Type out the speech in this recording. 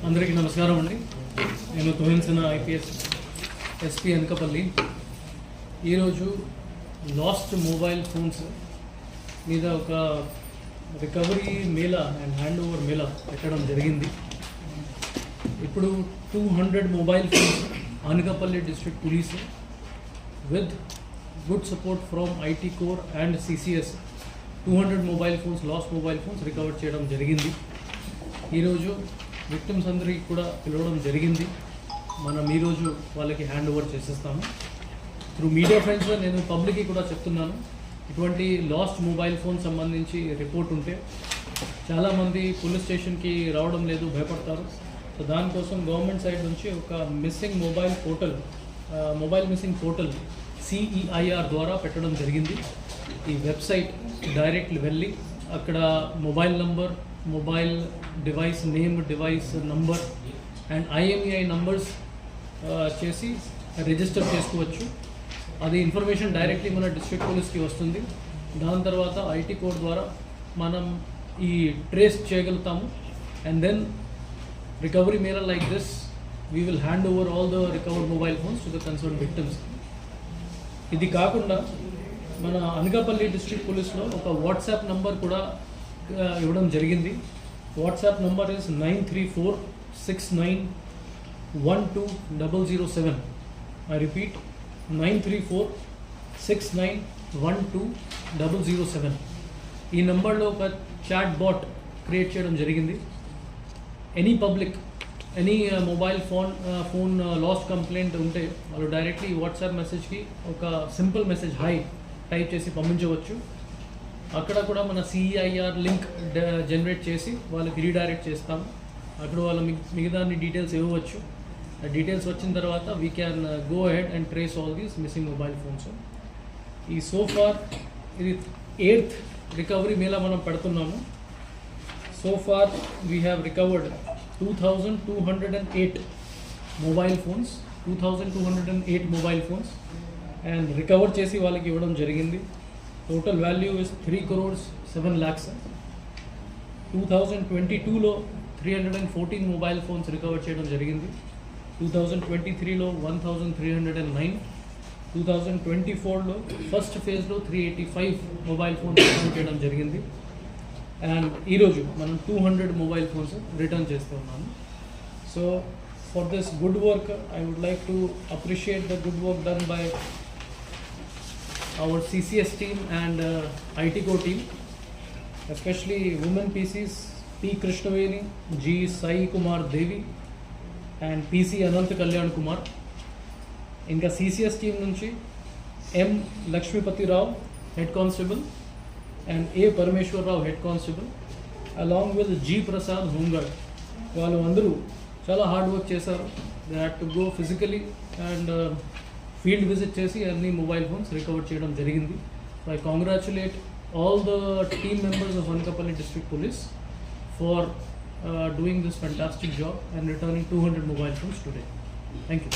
అందరికీ నమస్కారం అండి. నేను తోహిన్ ఐపీఎస్ ఎస్పీ అనకపల్లి. ఈరోజు లాస్ట్ మొబైల్ ఫోన్స్ మీద ఒక recovery Mela and hand over Mela పెట్టడం జరిగింది. ఇప్పుడు 200 mobile phones Anakapalli district police with good support from IT core and CCS 200 mobile phones, last mobile phones recover చేయడం జరిగింది. ఈరోజు విక్టిమ్స్ అందరికీ కూడా పిలవడం జరిగింది. మనం ఈరోజు వాళ్ళకి హ్యాండ్ ఓవర్ చేసేస్తాము. త్రూ మీడియా ఫ్రెండ్స్ నేను పబ్లిక్కి కూడా చెప్తున్నాను, ఇటువంటి లాస్ట్ మొబైల్ ఫోన్ సంబంధించి రిపోర్ట్ ఉంటే చాలామంది పోలీస్ స్టేషన్కి రావడం లేదు, భయపడతారు. సో దానికోసం గవర్నమెంట్ సైడ్ నుంచి ఒక missing mobile missing portal CEIR ద్వారా పెట్టడం జరిగింది. ఈ వెబ్సైట్ డైరెక్ట్ వెళ్ళి అక్కడ mobile number, mobile device name, device number and IMEI numbers చేసి రిజిస్టర్ చేసుకోవచ్చు. అది ఇన్ఫర్మేషన్ డైరెక్ట్లీ మన డిస్ట్రిక్ట్ పోలీస్కి వస్తుంది. దాని తర్వాత ఐటీ కోడ్ ద్వారా మనం ఈ ట్రేస్ చేయగలుగుతాము. And then recovery mela like this we will hand over all the recovered mobile phones to the concern victims. ఇది కాకుండా మన అనకాపల్లి డిస్ట్రిక్ట్ పోలీస్లో ఒక వాట్సాప్ నంబర్ కూడా ఇవ్వడం జరిగింది. WhatsApp number is 9346912007. I repeat 9346912007. ఈ నెంబర్లో ఒక చాట్ బాట్ క్రియేట్ చేయడం జరిగింది. Any public any mobile phone last complaint ఉంటే వాళ్ళు డైరెక్ట్లీ వాట్సాప్ మెసేజ్కి ఒక సింపుల్ మెసేజ్ హాయ్ టైప్ చేసి పంపించవచ్చు. అక్కడ కూడా మన CEIR లింక్ జనరేట్ చేసి వాళ్ళకి రీడైరెక్ట్ చేస్తాం. అక్కడ వాళ్ళ మిగతా డీటెయిల్స్ ఇవ్వవచ్చు. డీటెయిల్స్ వచ్చిన తర్వాత we can go ahead and trace all these missing mobile phones. ఈ సోఫార్ ఇది 8th రికవరీ మేళా మనం పెడుతున్నాము. So far we have recovered 2208 mobile phones, 2208 mobile phones and recover చేసి వాళ్ళకి ఇవ్వడం జరిగింది. Total value is 3,07 lakhs. 2022లో 314 mobile phones recover చేయడం జరిగింది. 2023లో 1,309. 2024లో ఫస్ట్ ఫేజ్లో 385 మొబైల్ ఫోన్స్ రిటర్న్ చేయడం జరిగింది. అండ్ ఈరోజు మనం 200 మొబైల్ ఫోన్స్ రిటర్న్ చేస్తూ ఉన్నాము. So for this good work I would like to appreciate the good work done by our CCS team and IT Core team, especially women PCs P. Krishnaveni, G. Sai Kumar Devi and PC Anant Kalyan Kumar. Inka CCS team nunchi M. Lakshmipati Rao, Head Constable, and A. Parameshwar Rao, Head Constable, along with G. Prasad, Home Guard. Vallu andaru chala hard work chesaru. They had to go physically and field visit చేసి అన్ని mobile phones recover చేయడం జరిగింది. So I congratulate all the team members of Anakapalli district police for doing this fantastic job and returning 200 mobile phones today. Thank you.